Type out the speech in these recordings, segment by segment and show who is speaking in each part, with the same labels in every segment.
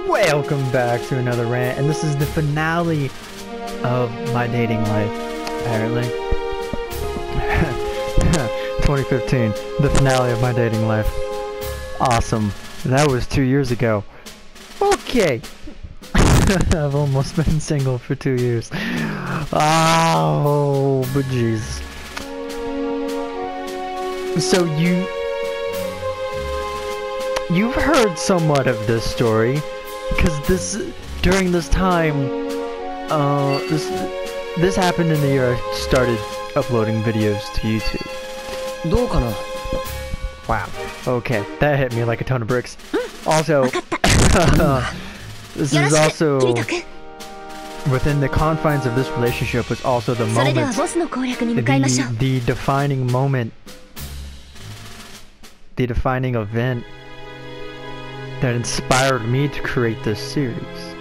Speaker 1: Welcome back to another rant, and this is the finale of my dating life, apparently. 2015, the finale of my dating life. Awesome. That was 2 years ago. Okay. I've almost been single for 2 years. Oh, but jeez. So you've heard somewhat of this story, because during this time, this happened in the year I started uploading videos to YouTube. Wow. Okay, that hit me like a ton of bricks. Also, this is also within the confines of this relationship was also the moment, the defining moment, the defining event that inspired me to create this series.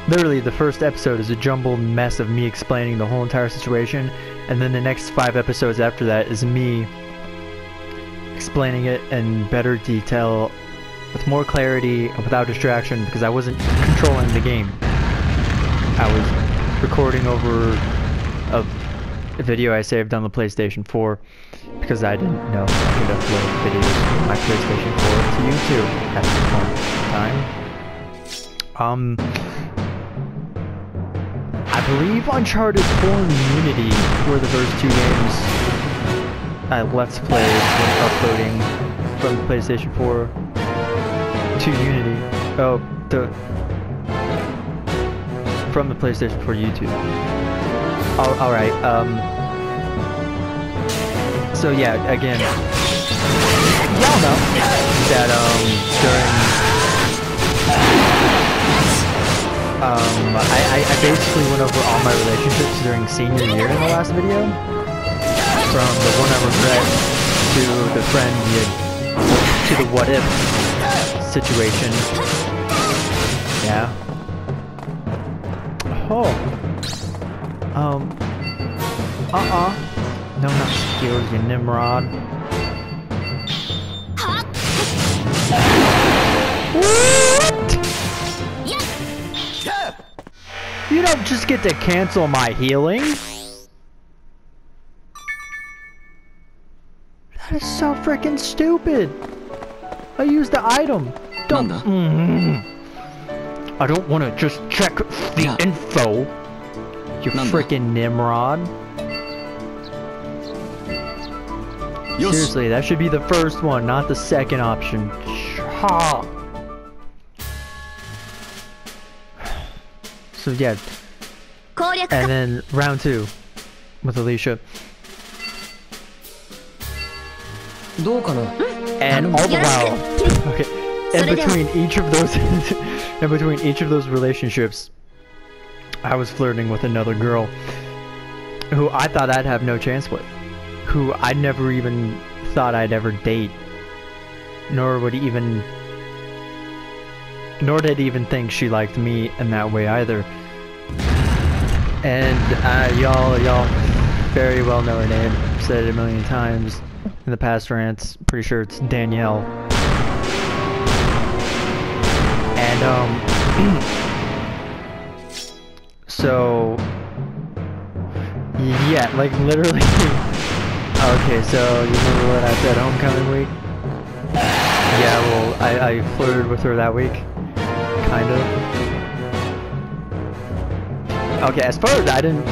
Speaker 1: Literally, the first episode is a jumbled mess of me explaining the whole entire situation, and then the next 5 episodes after that is me explaining it in better detail, with more clarity, and without distraction, because I wasn't controlling the game. I was recording over a video I saved on the PlayStation 4, because I didn't know I could upload videos from my PlayStation 4 to YouTube at this point in time. I believe Uncharted 4 and Unity were the first 2 games I Let's Played when uploading from the PlayStation 4 to Unity. Oh, from the PlayStation 4 YouTube. Oh, alright, so yeah, again, y'all know that, I basically went over all my relationships during senior year in the last video. From the one I regret, to the friend, to the what if situation. Yeah. Oh. No, not skills, you Nimrod. What? You don't just get to cancel my healing? That is so freaking stupid. I used the item. Don't. I don't want to just check the info. You freaking Nimrod. Seriously, that should be the first one, not the second option. So yeah, and then round 2 with Alicia. And all the while, okay, in between each of those relationships, I was flirting with another girl who I thought I'd have no chance with, who I never even thought I'd ever date, nor did even think she liked me in that way either. And y'all very well know her name. I've said it a million times in the past rants. Pretty sure it's Danielle. And so yeah, like literally. Okay, so you remember what I said, homecoming week? Yeah, well, I flirted with her that week. Kind of. Okay, as far as I didn't...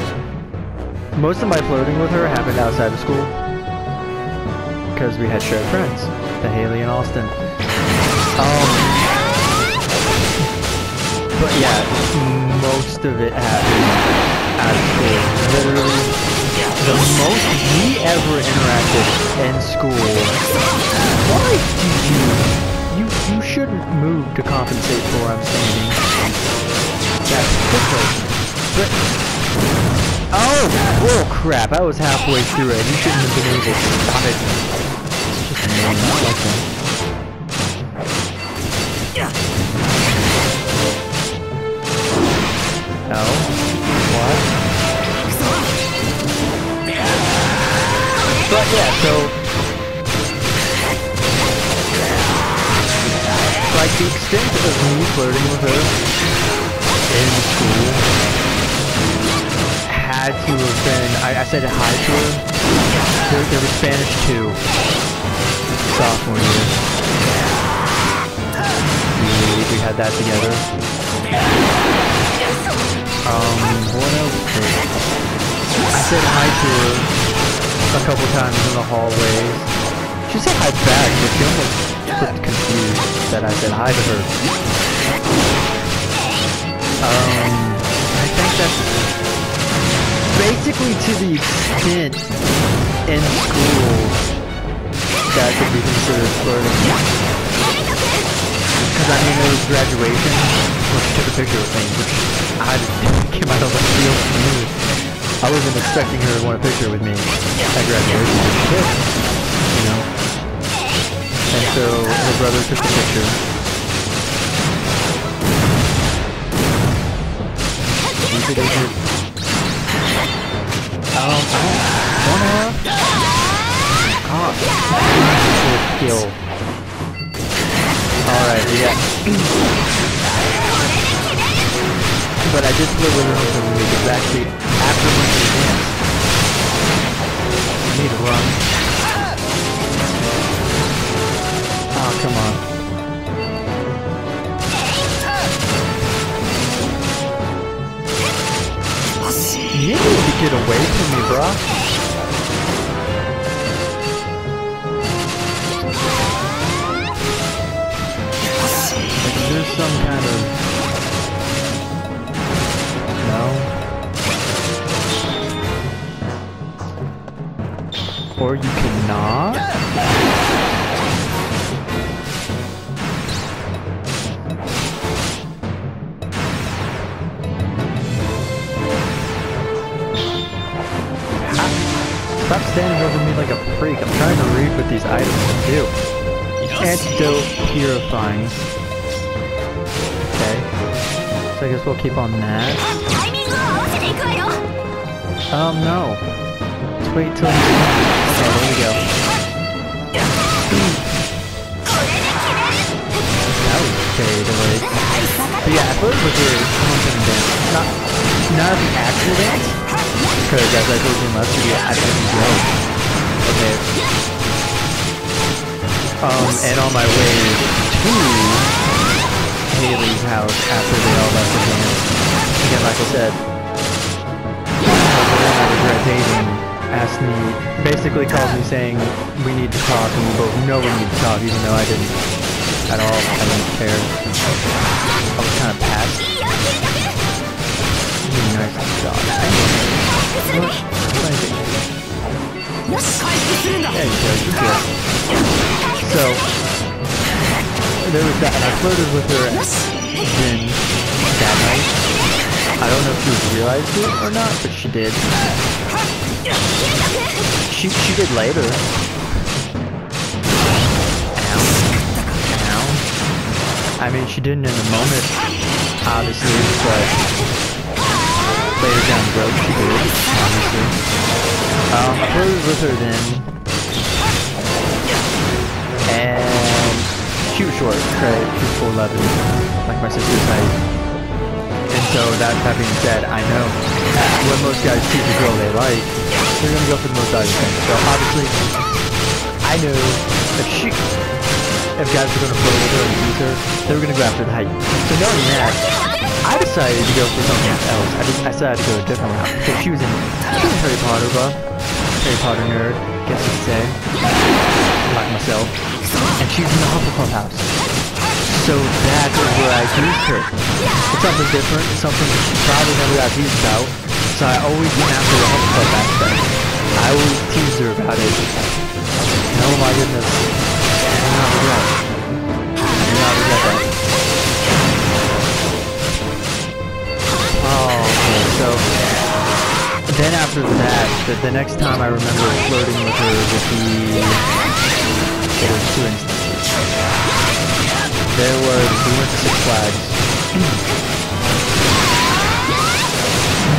Speaker 1: Most of my flirting with her happened outside of school. Because we had shared friends. The Haley and Austin. But yeah, most of it happened out of school. Literally, the most we ever interacted in school. Why do you shouldn't move to compensate for where I'm standing. That's different. But oh crap! I was halfway through it. You shouldn't have been able to stop it. It's just annoying. I like that. No. What? But yeah, so like the extent of me flirting with her in school had to have been, I said hi to her. There was Spanish 2, sophomore year. We had that together. What else? I said hi to her a couple times in the hallways. She said hi back, but she almost looked confused that I said hi to her. I think that's basically to the extent in school that could be considered flirting. Because I mean, there was graduation, where she took a picture with me, which came out of left field for me. I wasn't expecting her to want a picture with me at graduation, but she did, you know. And so her brother took the picture. They did. I don't have. Kill. Alright, yeah. But I did split with her on the week. It was actually after lunch we danced. I need to run. Oh, come on. You need to get away from me, bro. Like, there's some kind of... No? Or you cannot? Stop standing over me like a freak. I'm trying to read what these items do. Antidote purifying. Okay. So I guess we'll keep on that. No. Let's wait till he's done. Okay, there we go. That was very delayed. But yeah, I flirted with her homecoming dance. Not the actual dance. Because as I told you in last video, I didn't go. Okay. And on my way to Haley's house after they all left the dance, again, like I said, I regret dating, asked me, basically called me saying we need to talk, and we both know we need to talk, even though I didn't at all. I didn't care. I was kind of past. Nice job. There you go, you're good. So, there was that, and I flirted with her then that night. I don't know if she realized it or not, but she did. She did later. Ow. I mean, she didn't in the moment, obviously, but later down the road she did, obviously. I flirted with her then, and she was short, right? She was 4'11", like my sister's height. And so that being said, I know when most guys choose a girl they like, they're gonna go for the most obvious thing. So obviously, I knew if guys were gonna flirt with her and use her, they were gonna go after the height. So knowing that, I decided to go for something else. I decided to go a different route because she was a Harry Potter buff, Harry Potter nerd, guess you could say, like myself, and she's in the Hufflepuff house. So that's where I teased her. It's something different, it's something that she probably never got teased about. So I always went after the Hufflepuff aspect. I always teased her about it. And oh my goodness, I do not regret. I do not regret that. Oh, okay, so then after that, the next time I remember flirting with her would be, there was 2 instances. We went to Six Flags.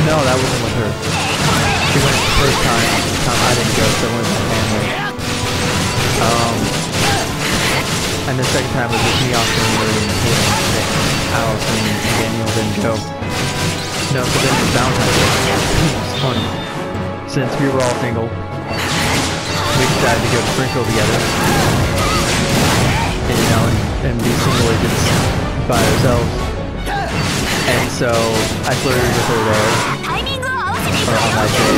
Speaker 1: No, that wasn't with her. She went the first time. I didn't go, so I went with my family. And the second time was with me, Austin, and Allison, Daniel, then Joe. No, so then it was Valentine's Day. It was funny. Since we were all single, we decided to go sprinkle together. And, you know, and be single agents by ourselves. And so I flirted with her there. Or on that day.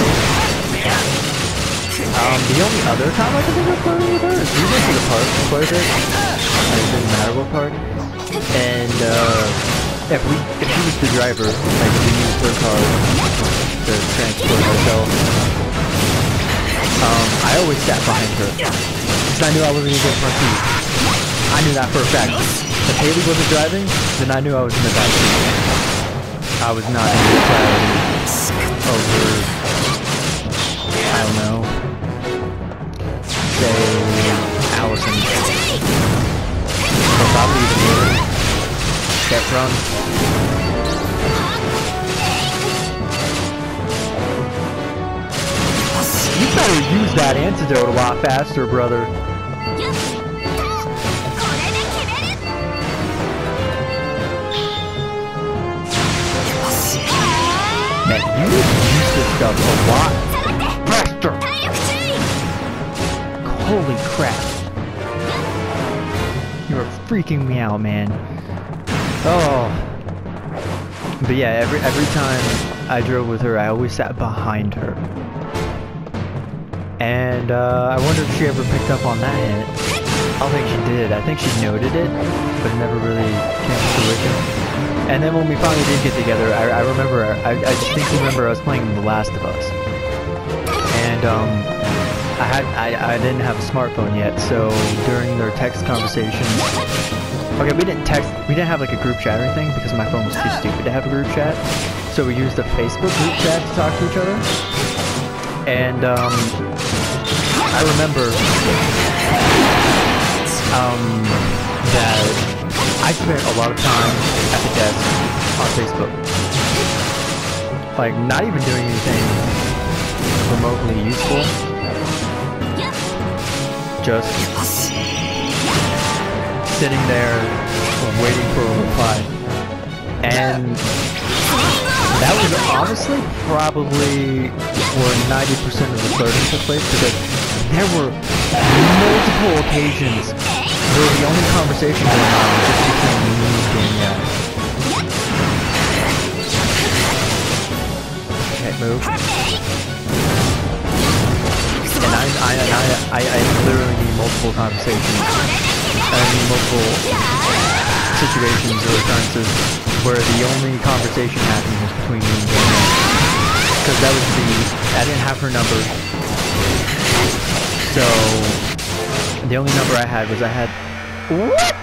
Speaker 1: The only other time I can think of flirting with her is we went to the park quite a bit. It didn't matter what park. And if she was the driver, like we used her car to transport ourselves, I always sat behind her. Because I knew I wasn't going to get front seat. I knew that for a fact. If Haley wasn't driving, then I knew I was in the back seat. I was not in the priority over, I don't know, say, Allison. Or probably even Haley. Get from. You better use that antidote a lot faster, brother. Man, you need to use this stuff a lot faster. Holy crap. You're freaking me out, man. Oh. But yeah, every time I drove with her, I always sat behind her. And I wonder if she ever picked up on that hint. I don't think she did. I think she noted it, but it never really came to fruition. And then when we finally did get together, I remember, I distinctly remember I was playing The Last of Us. And I didn't have a smartphone yet, so during their text conversations, okay, we didn't have like a group chat or anything because my phone was too stupid to have a group chat. So we used a Facebook group chat to talk to each other. And I remember that I spent a lot of time at the desk on Facebook. Like, not even doing anything remotely useful. Just sitting there waiting for a reply. And that was honestly probably where 90% of the flirting took place, because there were multiple occasions where the only conversation going on was just between me and Danielle. Okay, move. And I literally need multiple conversations. I need multiple situations or occurrences where the only conversation happening was between me and Danielle. Because that was I didn't have her number. So the only number I had was what?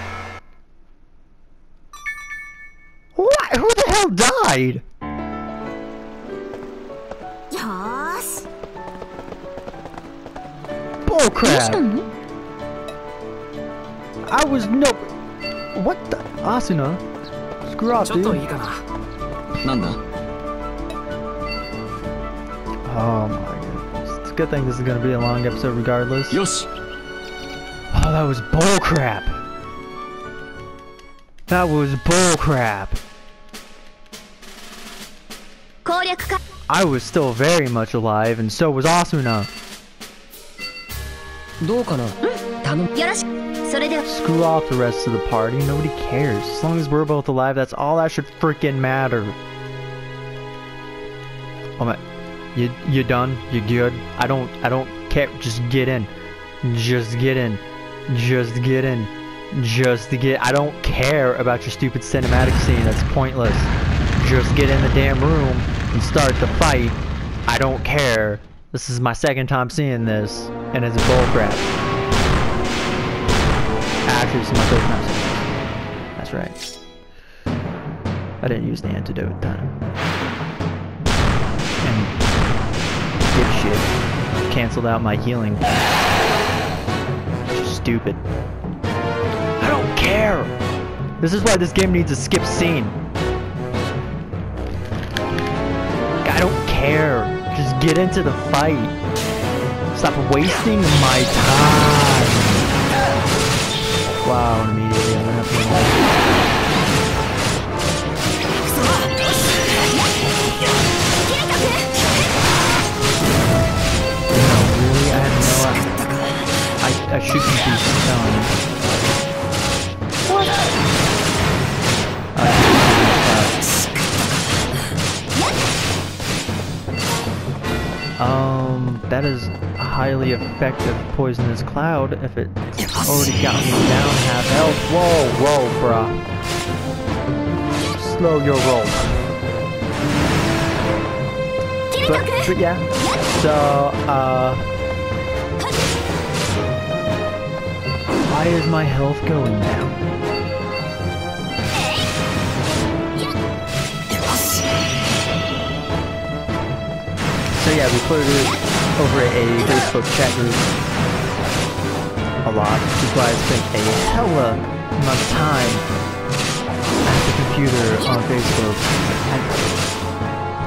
Speaker 1: What? Who the hell died?
Speaker 2: Yes.
Speaker 1: Bullcrap. I was what the Asuna? Screw off, dude. Oh my goodness. It's a good thing this is gonna be a long episode regardless.
Speaker 3: Yosh.
Speaker 1: Oh, that was bullcrap. That was bullcrap. I was still very much alive, and so was Asuna. Screw off the rest of the party. Nobody cares. As long as we're both alive, that's all that should freaking matter. Oh my, you done? You good? I don't care. Just get in. Just get in. Just get in. Just get. I don't care about your stupid cinematic scene. That's pointless. Just get in the damn room and start the fight. I don't care. This is my second time seeing this, and it's bullcrap. Actually, this is my third time seeing this. That's right. I didn't use the antidote time. And dipshit canceled out my healing. Stupid. I don't care. This is why this game needs a skip scene. I don't care. Just get into the fight. Stop wasting my time. Wow, immediately I'm gonna have to win that. No, really? I had no idea. I shouldn't be stunned. What? That is a highly effective poisonous cloud if it's already got me down half health. Whoa, bruh. Slow your roll. But yeah, so, why is my health going down? So yeah, we put it over a Facebook chat group a lot, which is why I spent a hella amount of time at the computer on Facebook.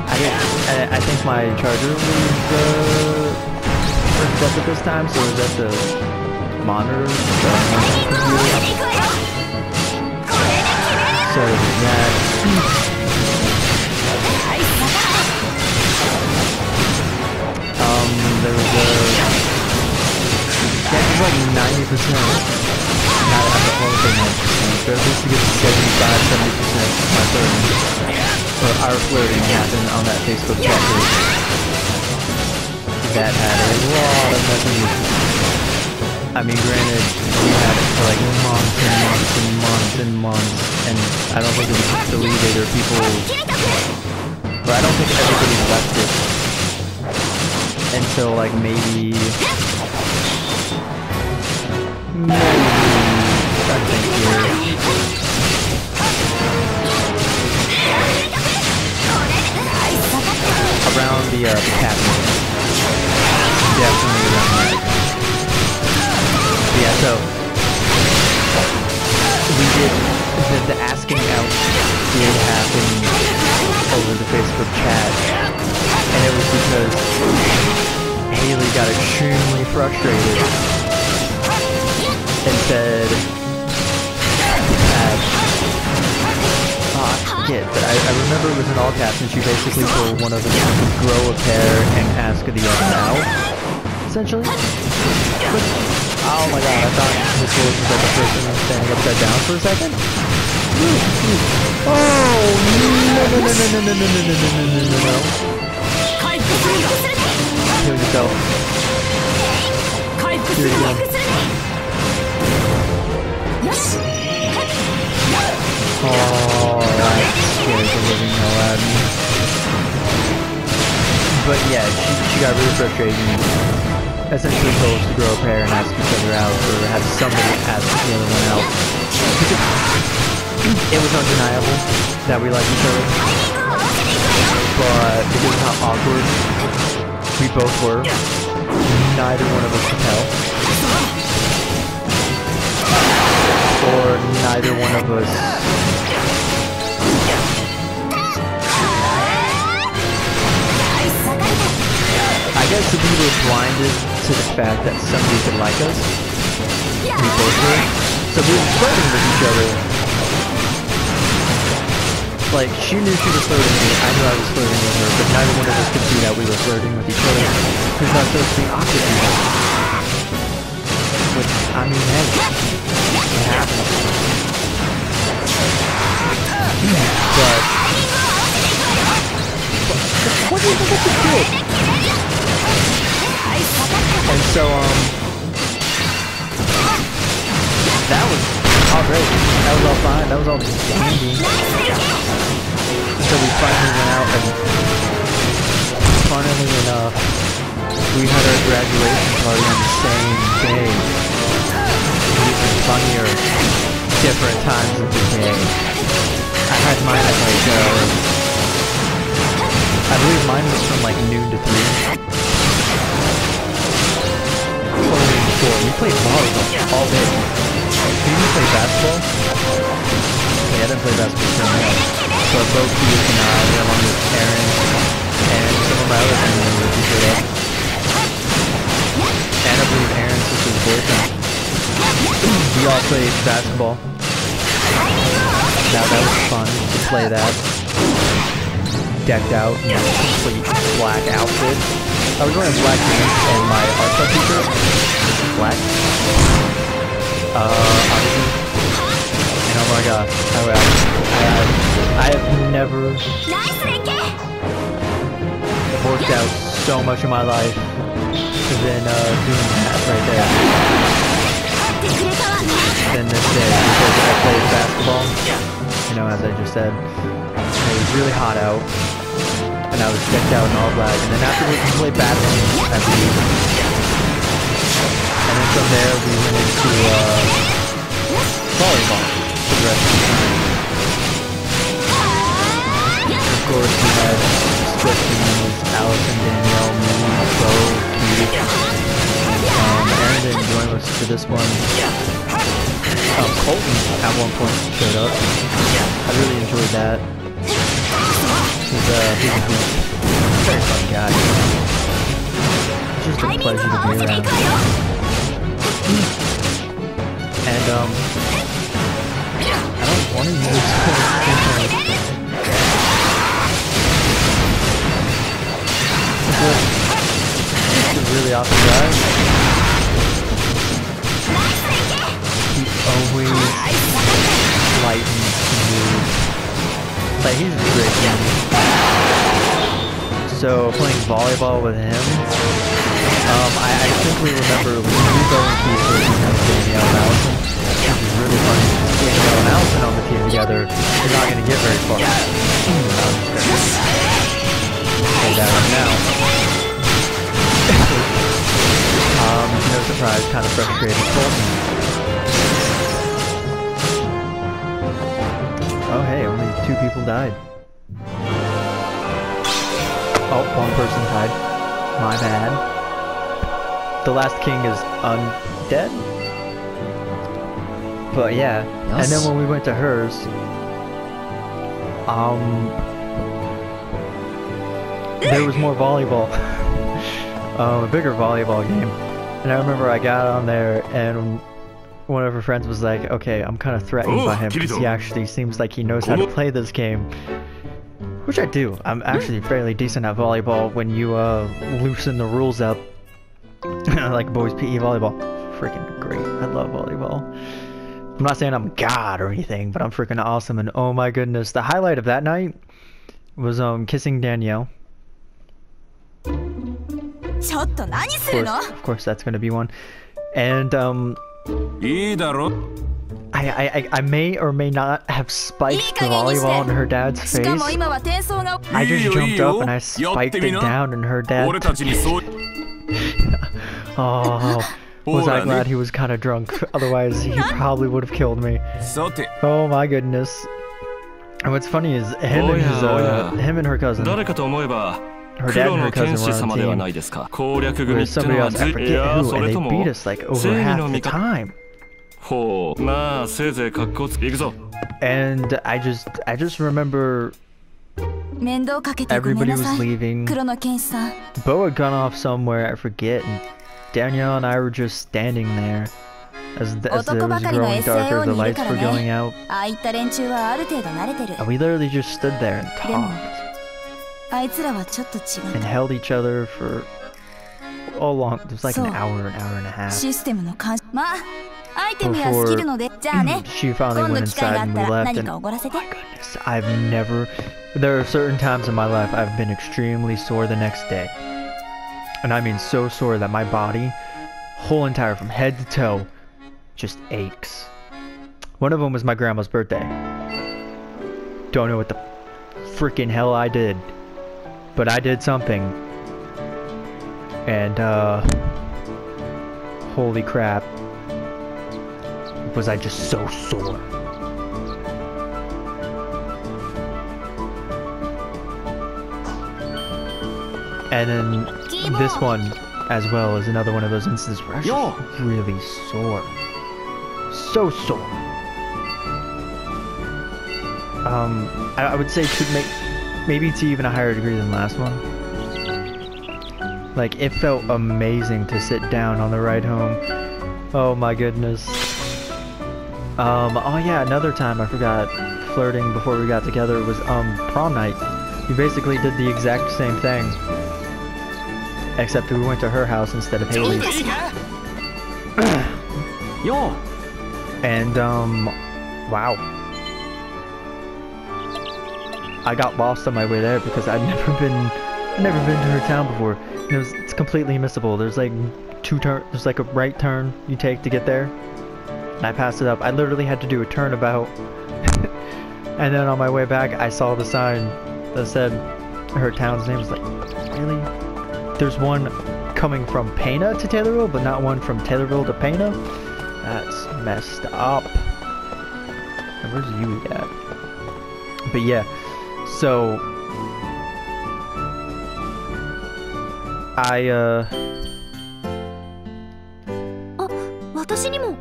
Speaker 1: I think my charger was hooked up at this time, so it was at the monitor, the computer. So that. There was yeah, it was like 90%. Not at the whole thing, 90%. But at least to get to 75-70% of my flirting, or our flirting happened on that Facebook chat group. That had a lot of messages. I mean, granted, we had it for like months and months and months and months, and I don't think it was just deleted or people, but I don't think everybody left it until like maybe I think here. Around the cabinet. Definitely around that. Yeah, so we did the asking out did happen over the Facebook chat, and it was because Haley got extremely frustrated and said that but I remember it was in all caps, and she basically told one of us to grow a pair and ask the other out, essentially. But, oh my god, I thought this was like the person standing upside down for a second. Oh, no. Heal yourself. Here you go. Oh, that scares the living hell out of me. But yeah, she got really frustrated and essentially told us to grow a pair and ask each other out, or have somebody ask the other one out. It was undeniable that we liked each other, but because of how awkward we both were, neither one of us could tell. Or neither one of us I guess if we were blinded to the fact that somebody could like us, we both were. So we were flirting with each other. Like, she knew she was flirting with me, I knew I was flirting with her, but neither one of us could see that we were flirting with each other. Because that's supposed to be awkward people. Which, I mean, hey, it happens. But what do you think I did? And so, that was all great. That was all fine. That was all dandy. So we finally went out, and funnily enough, we had our graduation party on the same day. Even funnier, different times of the day. I had mine at like, I believe mine was from like noon to 3. We played volleyball all day. Did you play basketball? Okay, I didn't play basketball so much. So both Keith and I, along with Aaron and some of my other family members, we showed up. And I believe Aaron's sister's boyfriend. We all played basketball. That was fun to play that. Decked out in a complete black outfit. I was wearing black pants and my art club t-shirt. Black. Obviously. And oh my god. I have never worked out so much in my life than doing that right there. Than this day, because I played basketball, you know, as I just said. It was really hot out, and I was decked out in all black, and then afterwards we played badminton, I believe. And then from there we went into volleyball for the rest of the time. Of course we had split teams, Allison, Danielle, me, Bo, Keith. Aaron didn't join us for this one. Colton at one point showed up. I really enjoyed that. He's a very fun guy. It's just a pleasure to be around. And I don't want to use this. He's a really awesome guy. Always light and smooth. Like, he's a great guy. So, playing volleyball with him, I simply remember when we go and keep Danielle and Allison, which is really funny. Danielle and Allison on the team together, you're not going to get very far. I'm just going to say that right now. No surprise, kind of frustrated Colton. Oh hey, only 2 people died. Oh, 1 person died. My bad. The last king is undead? But yeah, yes. And then when we went to hers, there was more volleyball. A bigger volleyball game. And I remember I got on there and one of her friends was like, okay, I'm kind of threatened by him because he actually seems like he knows how to play this game. Which I do. I'm actually fairly decent at volleyball when you loosen the rules up. Like boys PE volleyball. Freaking great. I love volleyball. I'm not saying I'm God or anything, but I'm freaking awesome. And oh my goodness, the highlight of that night was kissing Danielle. Of course that's gonna be one. And I may or may not have spiked the volleyball in her dad's face. I just jumped up and I spiked it down in her dad's face. Oh, was I glad he was kind of drunk. Otherwise, he probably would have killed me. Oh my goodness. And what's funny is him and her cousin. Her dad and her cousin were on the team with somebody else, I forget who, and they beat us like over half the time. And I just remember everybody was leaving. Bo had gone off somewhere, I forget, and Danielle and I were just standing there as it was growing darker, the lights were going out. And we literally just stood there and talked. And held each other for a long, it was like an hour and a half. Before she finally went inside and we left, and oh my goodness, there are certain times in my life I've been extremely sore the next day. And I mean so sore that my body, whole entire from head to toe, just aches. One of them was my grandma's birthday. Don't know what the freaking hell I did, but I did something. And holy crap, was I just so sore. And then this one as well is another one of those instances where I was just really sore. So sore. I would say maybe to even a higher degree than last one. Like, it felt amazing to sit down on the ride home Oh my goodness. Oh yeah, another time I forgot, flirting before we got together was prom night. We basically did the exact same thing, except we went to her house instead of Haley's. And wow, I got lost on my way there because I'd never been to her town before. And it's completely missable. There's like there's like a right turn you take to get there, and I passed it up. I literally had to do a turnabout, and then on my way back I saw the sign that said her town's name. Was like, really? There's one coming from Pana to Taylorville, but not one from Taylorville to Pana? That's messed up. And where's you at? But yeah, so I
Speaker 2: 私にも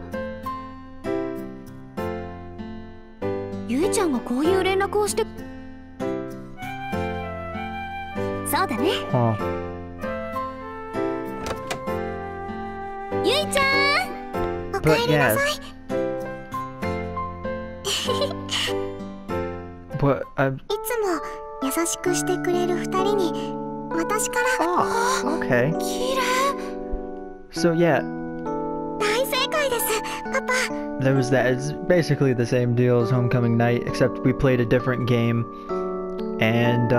Speaker 2: ゆいちゃんがこういう連絡をしてそうだね
Speaker 1: huh.
Speaker 2: ゆいちゃんおかえ
Speaker 1: But
Speaker 2: りな
Speaker 1: yeah,
Speaker 2: さい
Speaker 1: but
Speaker 2: いつも優しくしてくれる二人に私から
Speaker 1: oh, okay.
Speaker 2: 綺麗
Speaker 1: So yeah,
Speaker 2: 大正解ですパパ
Speaker 1: there was that. It's basically the same deal as homecoming night, except we played a different game, and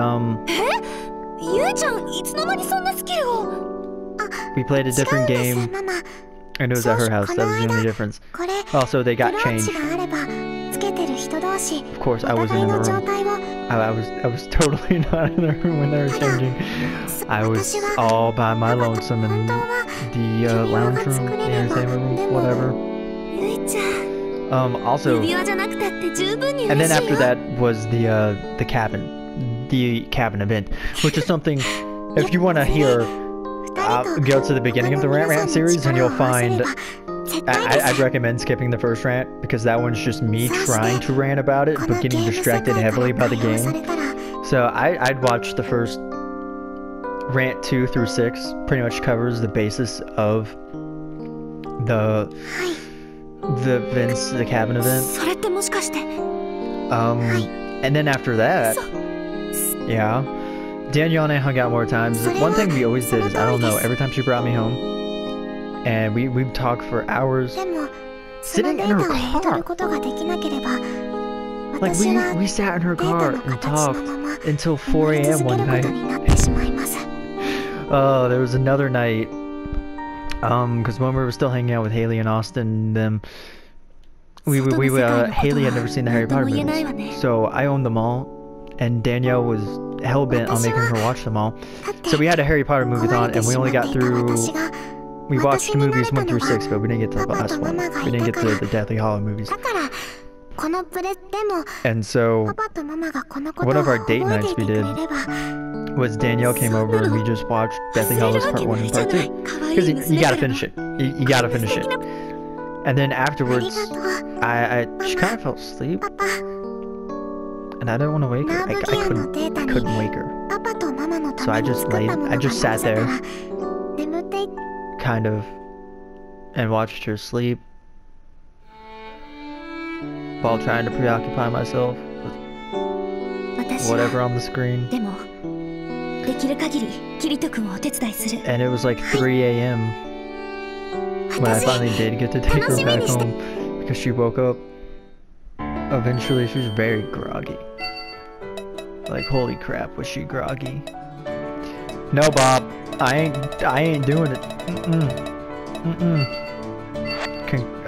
Speaker 2: ゆいちゃんいつの間にそんなスキルを
Speaker 1: we played a different
Speaker 2: 違うん
Speaker 1: game,
Speaker 2: ですママ
Speaker 1: and it was at her house. That was the only difference.
Speaker 2: これ
Speaker 1: Also, they
Speaker 2: ブロ
Speaker 1: got
Speaker 2: ーチ
Speaker 1: changed.
Speaker 2: があればつけてる人同士
Speaker 1: Of course,
Speaker 2: お
Speaker 1: I wasn't
Speaker 2: 互い
Speaker 1: in the
Speaker 2: の状
Speaker 1: room.
Speaker 2: 態を
Speaker 1: I was totally not in the room when they were changing. I was all by my lonesome in the lounge room, the entertainment room, whatever.
Speaker 2: ゆいちゃん
Speaker 1: Also,
Speaker 2: 指輪じゃなくたって十分に
Speaker 1: and
Speaker 2: 嬉
Speaker 1: then
Speaker 2: しい
Speaker 1: after
Speaker 2: よ
Speaker 1: that was the cabin event, which is something. If you want to hear, go to the beginning of the Rant series, and you'll find. I'd recommend skipping the first rant because that one's just me trying to rant about it, but getting distracted heavily by the game. So I'd watch the first rant 2 through 6. Pretty much covers the basis of the cabin event.
Speaker 2: それってもしかして
Speaker 1: And then after that, yeah, Danielle and I hung out more times. One thing we always did is, I don't know, every time she brought me home, and we'd talk for hours,
Speaker 2: でも
Speaker 1: sitting in her
Speaker 2: そのデータを受け取る
Speaker 1: car.
Speaker 2: ことができなければ
Speaker 1: Like
Speaker 2: 私は
Speaker 1: we sat in her
Speaker 2: デー
Speaker 1: car
Speaker 2: タの
Speaker 1: and
Speaker 2: 形の
Speaker 1: talked
Speaker 2: まま
Speaker 1: until 4
Speaker 2: 思い
Speaker 1: a.m.
Speaker 2: 続け
Speaker 1: one
Speaker 2: ること
Speaker 1: night.
Speaker 2: になってしまいます
Speaker 1: Oh, there was another night. Because when we were still hanging out with Haley and Austin, them, Haley had never seen the Harry Potter movies, so I owned them all, and Danielle was hell bent on making her watch them all. So we had a Harry Potter movie on, and we only got through. We watched the movies 1 through 6, but we didn't get to the last one. We didn't get to the Deathly Hallows movies.
Speaker 2: だからこのプレでも
Speaker 1: And so
Speaker 2: パパとママがこのことを
Speaker 1: one of our
Speaker 2: 覚
Speaker 1: date
Speaker 2: えて
Speaker 1: nights
Speaker 2: いて
Speaker 1: we
Speaker 2: くれ
Speaker 1: did
Speaker 2: れば
Speaker 1: was Danielle came over and we just watched Deathly Hallows Part 1 and Part 2. Because you gotta finish it. You gotta finish it. And then afterwards, she kind of fell asleep,
Speaker 2: パパ
Speaker 1: and I didn't want to wake her.
Speaker 2: ナーブギアのデータ
Speaker 1: I
Speaker 2: に
Speaker 1: couldn't wake her.
Speaker 2: パパとママのた
Speaker 1: So
Speaker 2: め
Speaker 1: I
Speaker 2: に
Speaker 1: just
Speaker 2: 作ったもの
Speaker 1: I
Speaker 2: が
Speaker 1: just
Speaker 2: な
Speaker 1: sat
Speaker 2: さか
Speaker 1: there,
Speaker 2: ら眠ってい
Speaker 1: kind of, and watched her sleep while trying to preoccupy myself with
Speaker 2: 私は
Speaker 1: whatever on the screen.
Speaker 2: でもできる限りキリト君をお手伝いする
Speaker 1: And it was like 3 a.m. when I
Speaker 2: 私
Speaker 1: finally did get to take her back home because she woke up. Eventually, she was very groggy. Like, holy crap, was she groggy? No, Bob, I ain't doing it.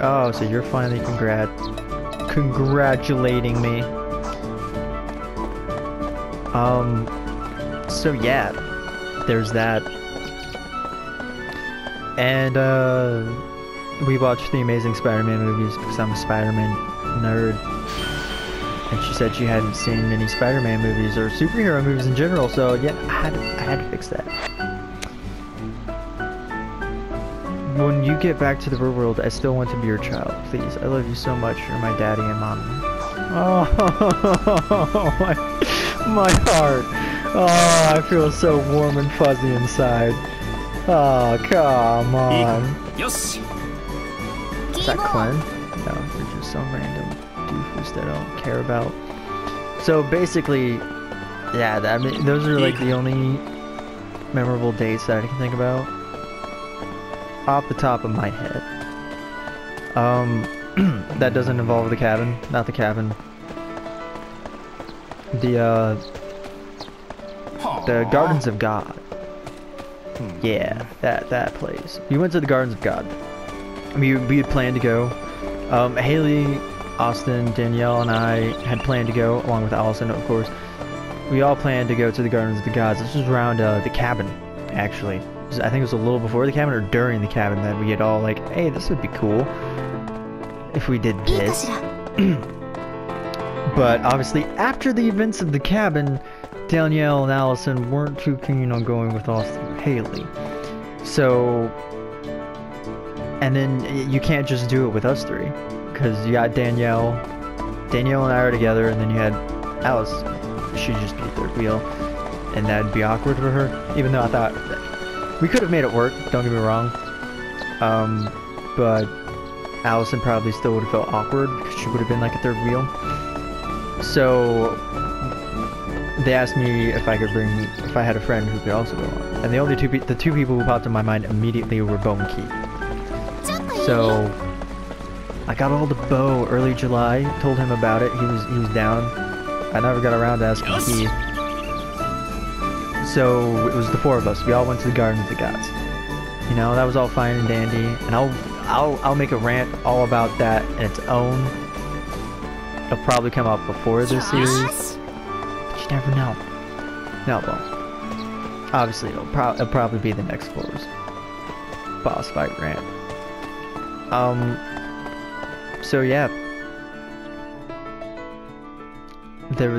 Speaker 1: Oh, so you're finally congratulating me. So yeah, there's that. And we watched the Amazing Spider-Man movies because I'm a Spider-Man nerd. And she said she hadn't seen many Spider-Man movies or superhero movies in general, so yeah, I had to fix that. When you get back to the real world, I still want to be your child. Please, I love you so much. You're my daddy and mommy. Oh, my heart. Oh, I feel so warm and fuzzy inside. Oh, come on.
Speaker 3: よし
Speaker 1: Is that Glenn? No, they're just some random doofus that I don't care about. So basically, yeah, I mean, those are like the only memorable dates that I can think about off the top of my head. That doesn't involve the cabin, not the cabin. The Gardens of God. Yeah, that place. We went to the Gardens of God. We had planned to go. Haley, Austin, Danielle, and I had planned to go, along with Allison, of course. We all planned to go to the Gardens of the Gods. This was around the cabin, actually. I think it was a little before the cabin or during the cabin that we had all like, hey, this would be cool if we did this. But obviously, after the events of the cabin, Danielle and Allison weren't too keen on going with Austin and Haley. So, and then you can't just do it with us three, because you got Danielle and I are together, and then you had Alice. She'd just be third wheel, and that'd be awkward for her. Even though I thought we could have made it work, don't get me wrong. But Allison probably still would have felt awkward because she would have been like a third wheel. So they asked me if I had a friend who could also go on. And the two people who popped in my mind immediately were Bo and Keith. So I got ahold of Bo early July, told him about it. He was down. I never got around to asking Keith. So it was the four of us. We all went to the Garden of the Gods. You know, that was all fine and dandy. And I'll make a rant all about that in its own. It'll probably come out before this series. But you never know. No, it won't. Obviously, it'll probably be the next floor's boss fight rant. So yeah. There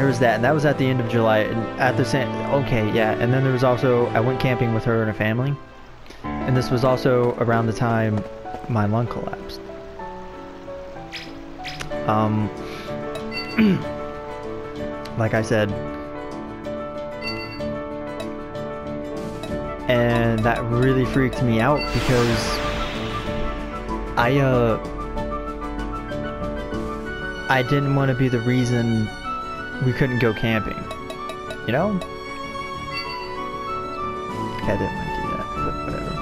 Speaker 1: was that, and that was at the end of July, and at the same, okay, yeah, and then there was also, I went camping with her and her family, and this was also around the time my lung collapsed. Like I said, and that really freaked me out because I didn't want to be the reason we couldn't go camping, you know? Okay, I didn't want to do that, but whatever.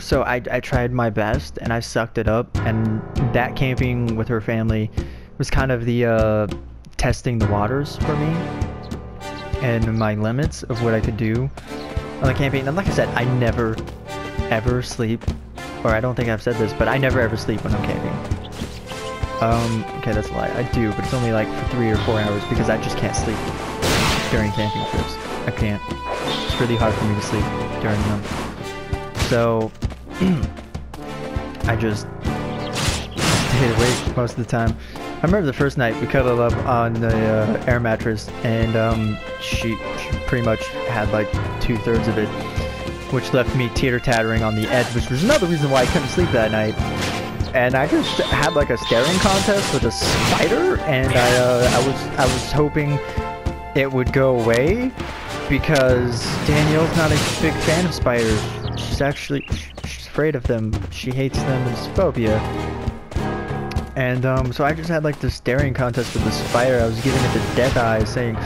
Speaker 1: So I tried my best, and I sucked it up, and that camping with her family was kind of the testing the waters for me, and my limits of what I could do on the camping. And like I said, I never, ever sleep, or I don't think I've said this, but I never ever sleep when I'm camping. Okay, that's a lie. I do, but it's only like for 3 or 4 hours because I just can't sleep during camping trips. I can't. It's really hard for me to sleep during them. So, I just stayed awake most of the time. I remember the first night we cuddled up on the air mattress, and she pretty much had like 2/3 of it, which left me teeter-tattering on the edge, which was another reason why I couldn't sleep that night. And I just had like a staring contest with a spider, and I was hoping it would go away because Danielle's not a big fan of spiders. She's afraid of them. She hates them. It's phobia. And so I just had like this staring contest with the spider. I was giving it the death eyes, saying,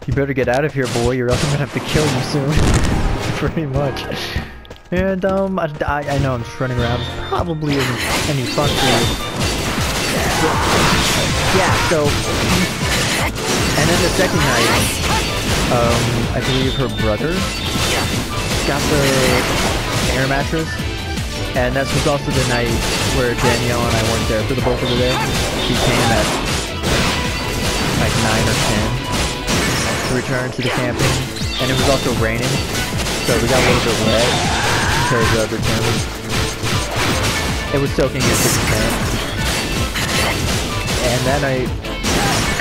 Speaker 1: "You better get out of here, boy, or else I'm gonna have to kill you soon." Pretty much. And I know I'm just running around. This probably isn't any fun for you. Yeah, so and then the second night, I believe her brother got the air mattress, and that was also the night where Danielle and I weren't there for the both of the day. She came at like 9 or 10 to return to the camping, and it was also raining, so we got a little bit wet. Compared to other campers. It was soaking into the camp. And that night,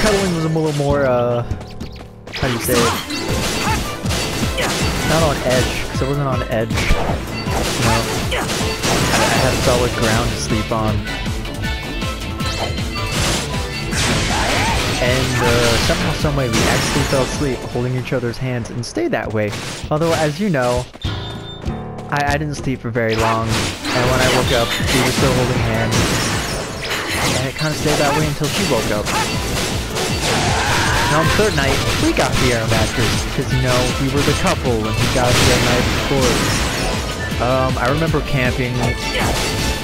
Speaker 1: cuddling was a little more, how do you say it? Not on edge, because I wasn't on edge. You know? I had solid ground to sleep on. And somehow, someway, we actually fell asleep holding each other's hands and stayed that way. Although, as you know, I didn't sleep for very long, and when I woke up, we were still holding hands, and it kind of stayed that way until she woke up. And on the third night, we got the air mattress, because, you know, we were the couple, and he got the night before. I remember camping,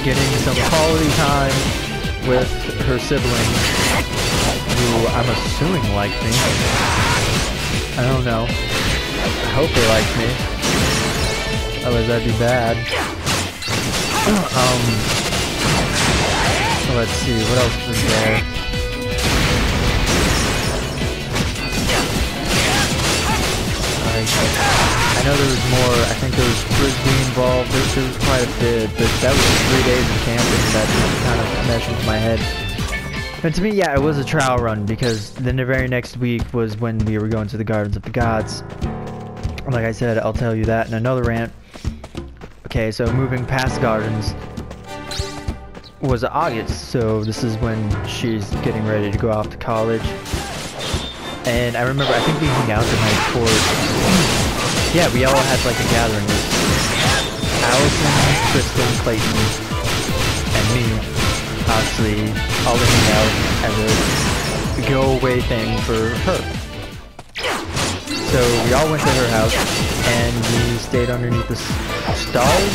Speaker 1: getting some quality time with her siblings, who I'm assuming liked me. I don't know. I hope they liked me. Otherwise that'd be bad. Let's see, what else was there? I know there was more. I think there was frisbee involved. There was quite a bit, but that was 3 days of camping that just kind of meshed with my head. And to me, yeah, it was a trial run, because then the very next week was when we were going to the Gardens of the Gods. Like I said, I'll tell you that in another rant. Okay, so moving past Gardens was August, so this is when she's getting ready to go off to college. And I remember, I think we hung out the night before. Yeah, we all had like a gathering with Allison, Kristen, Clayton, and me. Obviously, all hanging out as a go-away thing for her. So we all went to her house, and we stayed underneath the stars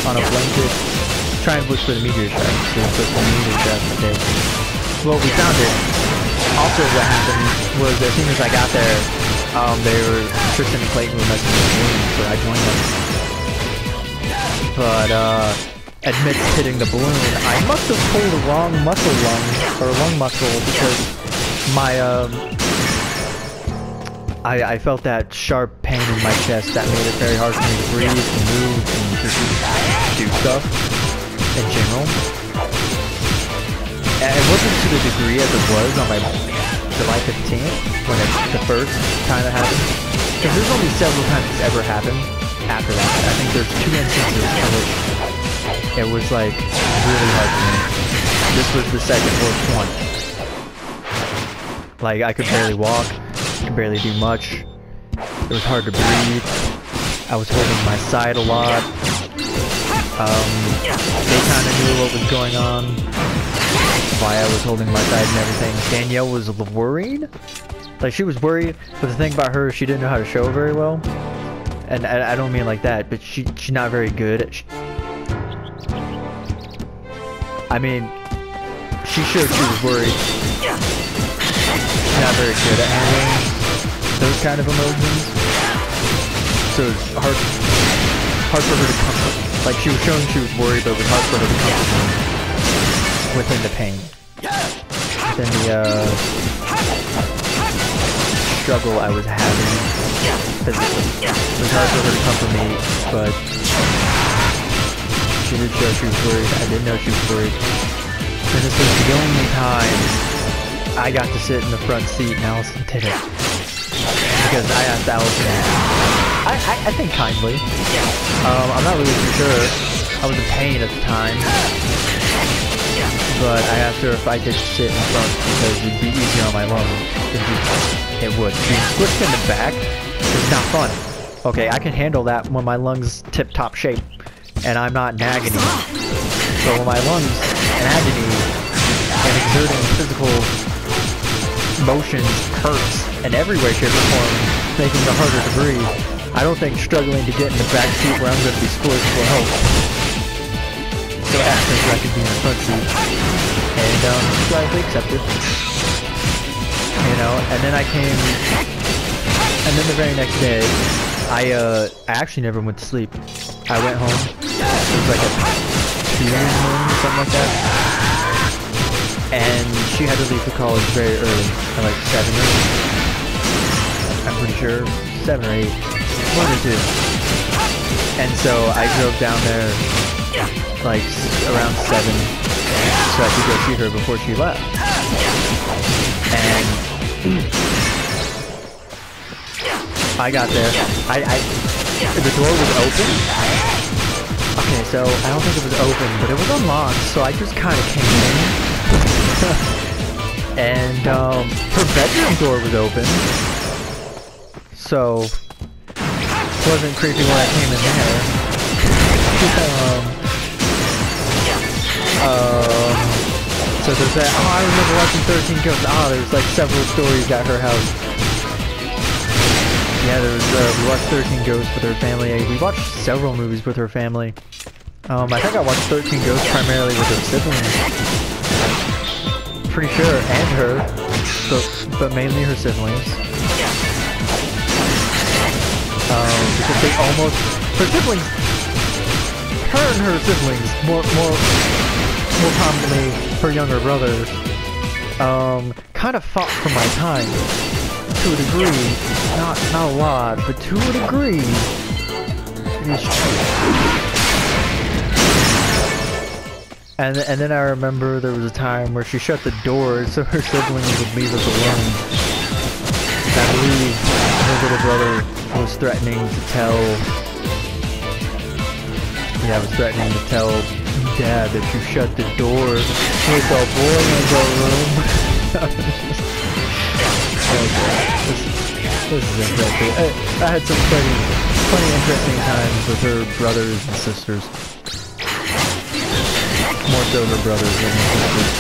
Speaker 1: on a blanket, trying to look for the meteor shower. So we put the meteor shower in the day. Well, we found it. Also, what happened was, as soon as I got there, Tristan and Clayton were messing with the balloon, so I joined them. But, amidst hitting the balloon, I must have pulled the wrong lung muscle, because my, I felt that sharp pain in my chest that made it very hard for me to breathe, to move, and just do stuff in general. And it wasn't to the degree as it was on my July 15th, when the first time it happened. Because there's only several times it's ever happened after that. I think there's 2 instances in which it was like really hard for me. This was the second worst one. Like, I could barely walk, could barely do much. It was hard to breathe. I was holding my side a lot. They kind of knew what was going on, why I was holding my side and everything. Danielle was worried. Like, she was worried, but the thing about her, she didn't know how to show very well. And I don't mean like that, but she's not very good at... I mean, she showed she was worried. She's not very good at handling those kind of emotions. So it's hard for her to comfort. Like, she was showing she was worried, but it was hard for her to comfort me within the pain. Within the, struggle I was having physically. It was hard for her to comfort me, but she did show she was worried. I didn't know she was worried. And this was the only time I got to sit in the front seat and Allison didn't. Because I asked Allison, I think kindly. I'm not really too sure. I was in pain at the time. But I asked her if I could sit in front because it'd be easier on my lungs. It would. Being squished in the back is not fun. Okay, I can handle that when my lungs tip-top shape and I'm not in agony. So when my lungs in agony and exerting physical motions hurts in every way, shape, or form, making it harder to breathe, I don't think struggling to get in the back seat where I'm going to be squished will help. So I asked her if I could be in the front seat, and gladly accepted. You know, and then I came, and then the very next day, I actually never went to sleep. I went home. It was like a 2 in the morning, something like that. And she had to leave for college very early, at like 7 or 8. I'm pretty sure 7 or 8, 1 or 2. And so I drove down there like around 7, so I could go see her before she left. And I got there. The door was open. Okay, so I don't think it was open, but it was unlocked, so I just kind of came in. And her bedroom door was open, so it wasn't creepy when I came in there. So there's that. Oh, I remember watching 13 Ghosts. There's like several stories at her house. Yeah, there was. We watched 13 Ghosts with her family. We watched several movies with her family. I think I watched 13 Ghosts primarily with her siblings. Pretty sure, and her, but mainly her siblings. Because they almost, her siblings, her and her siblings, more commonly her younger brothers, kind of fought for my time to a degree. Not a lot, but to a degree. It is true. And then I remember there was a time where she shut the doors so her siblings would leave us alone. And I believe her little brother was threatening to tell... Yeah, was threatening to tell Dad that you shut the door with a boy in the room. This is interesting. I had some plenty interesting times with her brothers and sisters. More so her brothers than her sisters.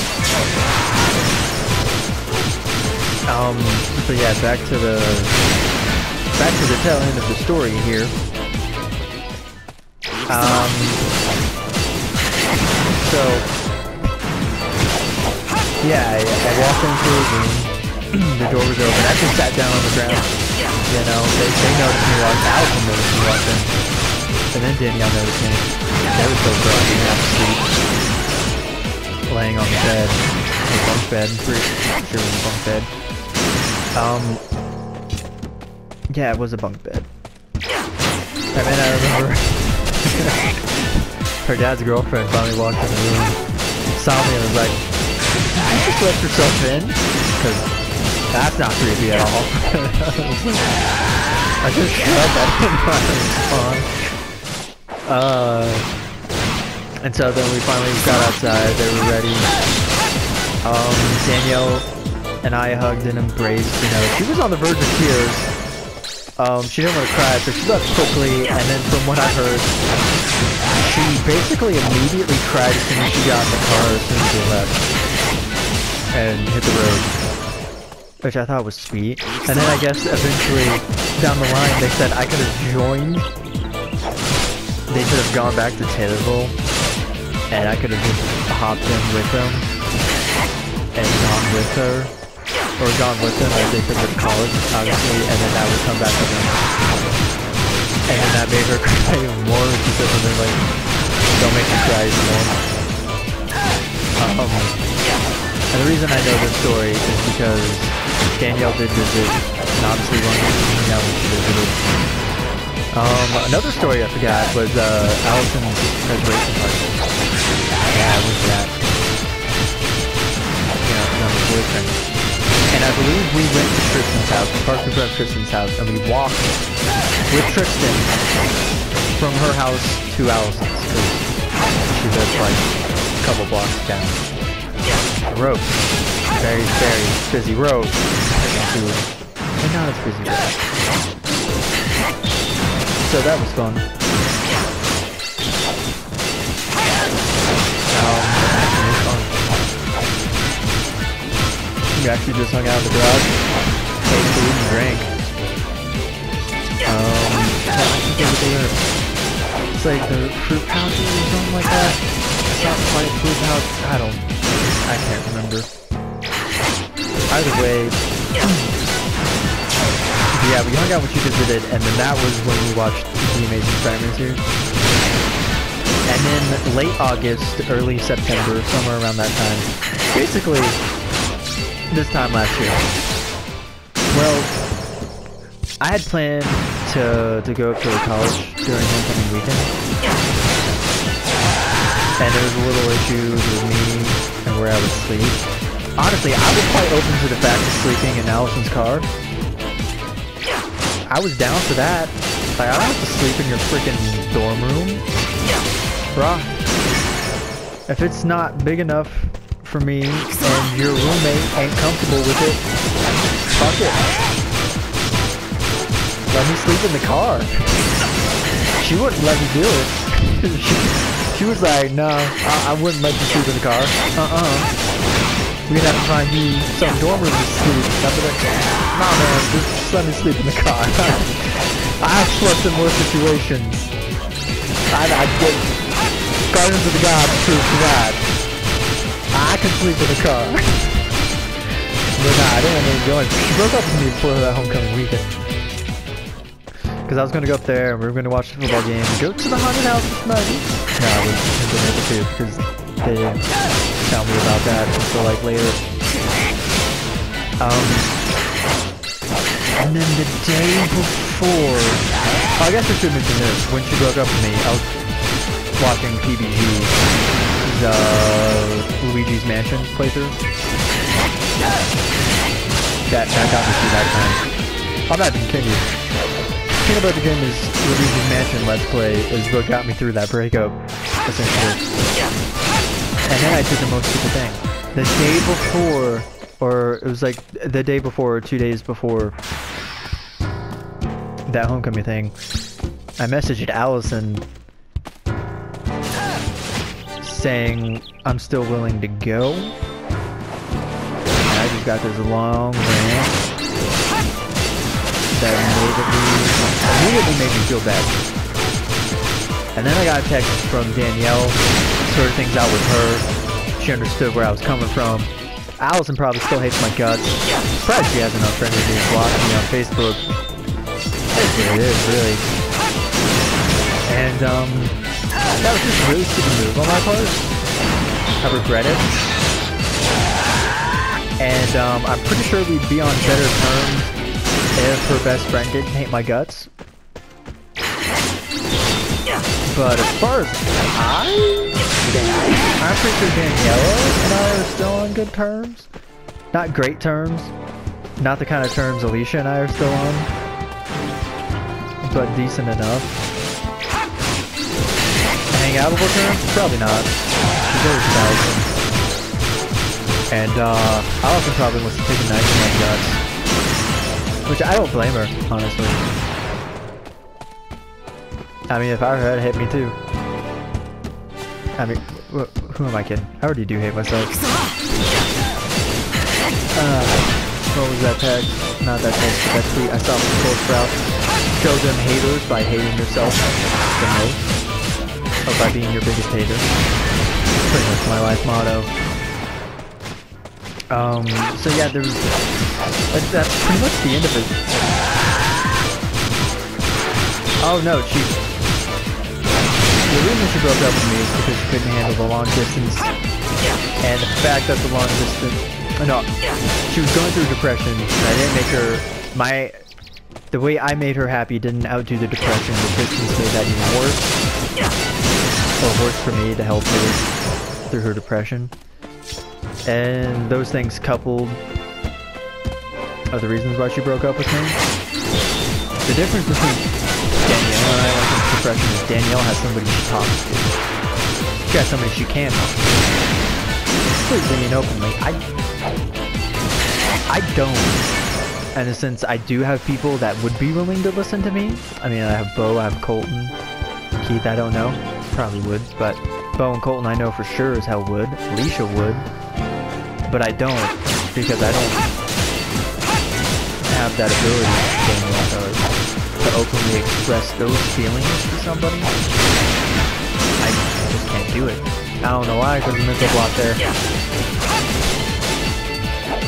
Speaker 1: But yeah, back to the tail end of the story here. So yeah, I walked into her room. The door was open. I just sat down on the ground. You know, they noticed me walk out. Allison noticed me walk in. And then Danielle noticed me. They were so groggy and half asleep. Laying on the bed. The bunk bed. I'm pretty sure it was a bunk bed. Yeah, it was a bunk bed. And then I remember her dad's girlfriend finally walked in the room, saw me and was like, "Did you just let yourself in? Because that's not creepy at all." I just shrugged. I didn't know how to respond. And so then we finally got outside. They were ready. Danielle and I hugged and embraced. You know, she was on the verge of tears. She didn't want to cry, so she left quickly. And then from what I heard, she basically immediately cried as soon as she got in the car, as soon as they left, and hit the road, which I thought was sweet. And then I guess eventually down the line they said I could have joined. They could have gone back to Taylorville, and I could have just hopped in with them and gone with her, or gone with them as they took her to college, obviously, and then I would come back with them. And then that made her cry even more, and she said something like, "Don't make me cry anymore." And the reason I know this story is because Danielle did visit, and obviously one of the when she visited. Another story I forgot was Allison's graduation party. Yeah, I went to that. Yeah, my boyfriend. And I believe we went to Tristan's house, we parked in front of Tristan's house, and we walked with Tristan from her house to Allison's, because she lives like a couple blocks down. Road. Very, very busy road. And not as busy road. So that was fun. We actually just hung out in the garage, ate food and drank. It's like the fruit pouches or something like that. It's not quite fruit pouch. I can't remember. Either way, yeah, we hung out when she visited, and then that was when we watched The Amazing Spider-Man series. And then late August, early September, somewhere around that time, basically this time last year. Well, I had planned to go up to the college during homecoming weekend, and there was a little issues with me and where I would sleep. Honestly, I was quite open to the fact of sleeping in Allison's car. I was down for that. Like, I don't have to sleep in your freaking dorm room. Bruh. If it's not big enough for me and your roommate ain't comfortable with it, fuck it. Let me sleep in the car. She wouldn't let me do it. she was like, no, I wouldn't let you sleep in the car. We'd have to find you some dorm room to sleep. I'd be like, nah man, just let me sleep in the car. I've slept in worse situations. I'd get Guardians of the Gods proof for that. I can sleep in the car. But nah, I didn't want to join. She broke up with me before that homecoming weekend. Because I was going to go up there and we were going to watch the football game and go to the haunted house with Maggie. No, I wasn't able to because they didn't tell me about that until like later. And then the day before, I guess I should mention this. When she broke up with me, I was watching PBG, Luigi's Mansion playthrough. That got me through that time. I'm not even kidding you. Peanut Butter Game is Luigi's Mansion Let's Play is what got me through that breakup, essentially. And then I did the most stupid thing. The day before, or it was like the day before or 2 days before that homecoming thing, I messaged Allison saying I'm still willing to go. And I just got this long rant that immediately made me feel bad. And then I got a text from Danielle, sorted things out with her. She understood where I was coming from. Allison probably still hates my guts. Surprised she hasn't unfriended me and blocked me on Facebook. That's what it is, really. And that was just a really stupid move on my part. I regret it. And I'm pretty sure we'd be on better terms if her best friend didn't hate my guts. But as far as I'm pretty sure Daniela and I are still on good terms. Not great terms. Not the kind of terms Alicia and I are still on. But decent enough. Hang outable terms? Probably not. She's always thousand. And Allison probably wants to take a knife to my guts. Which I don't blame her, honestly. I mean, if I were her, it'd hit me too. I mean, who am I kidding? I already do hate myself. What was that text? Not that text, but that tweet. I saw from Cold Sprout. Show them haters by hating yourself the most. Or by being your biggest hater. Pretty much my life motto. So yeah, there was... That's pretty much the end of it. Oh no, the reason she broke up with me is because she couldn't handle the long distance. And the fact that the long distance... No, she was going through depression, and I didn't make her... The way I made her happy didn't outdo the depression. The distance made that even worse. Or worse for me to help her through her depression. And those things coupled are the reasons why she broke up with me. The difference between Danielle and I when it comes to depression is Danielle has somebody she talks to. She has somebody she can talk to. Completely and openly. I don't. And since I do have people that would be willing to listen to me, I mean, I have Bo, I have Colton, Keith, I don't know, probably would, but Bo and Colton I know for sure as hell would, Alicia would, but I don't, because I don't have that ability, Danielle does, to openly express those feelings to somebody. I just can't do it. I don't know why, because the mental block there.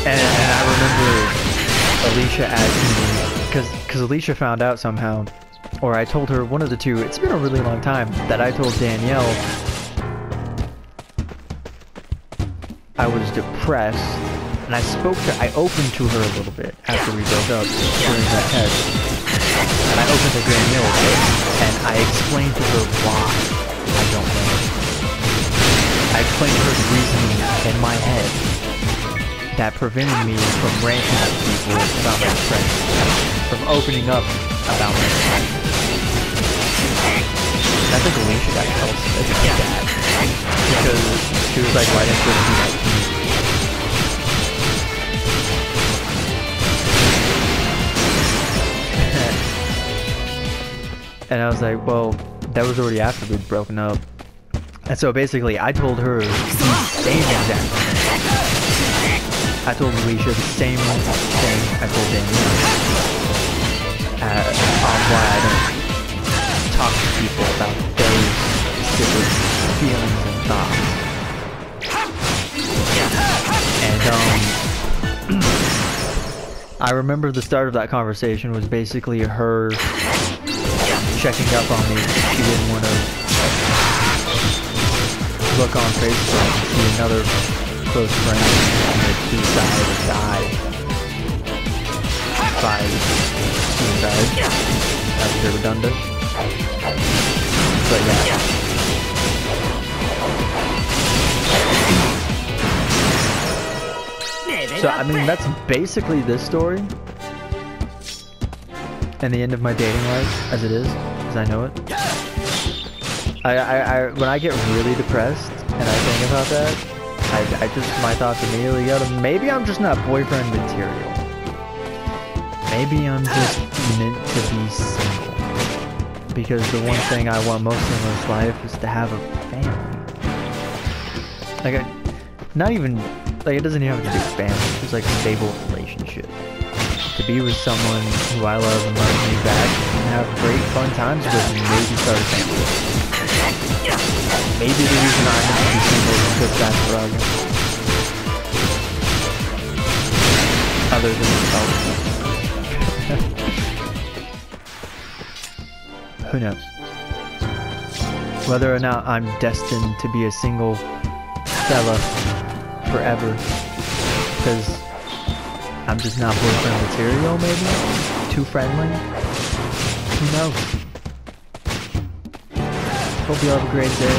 Speaker 1: And I remember Alicia asked me, because Alicia found out somehow, or I told her, one of the two, it's been a really long time, that I told Danielle I was depressed, and I opened to her a little bit after we broke up during that test, and I opened to Danielle a bit, and I explained to her why. I don't know. I explained to her the reasoning in my head that prevented me from ranting at people about my depression, from opening up about my depression. And I think Alicia got helped about that, because she was like, why didn't you do that to me? And I was like, well, that was already after we'd broken up. And so basically, I told her the same exact thing. I told Alicia the same thing I told Danielle. On why I don't talk to people about their specific feelings and thoughts. And I remember the start of that conversation was basically her checking up on me. She didn't want to look on Facebook and see another close friend commit suicide or die by suicide. That's a bit redundant. But yeah. So I mean that's basically this story. And the end of my dating life as it is, as I know it. When I get really depressed and I think about that, my thoughts immediately go to maybe I'm just not boyfriend material. Maybe I'm just meant to be single. Because the one thing I want most in this life is to have a family. Like, not even, like it doesn't even have to be family, just like a stable relationship. To be with someone who I love and loves me back and have great fun times with and maybe start a family. Maybe the reason I'm meant to be single is because that's what I want. Other than myself. Who knows? Whether or not I'm destined to be a single fella forever. Because I'm just not boyfriend material, maybe? Too friendly? Who knows? Hope you have a great day.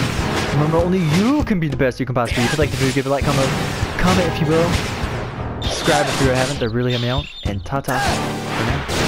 Speaker 1: Remember, only you can be the best you can possibly be. If you'd like to do, give a like, comment if you will. Subscribe if you haven't, that really help me out. And ta-ta for now.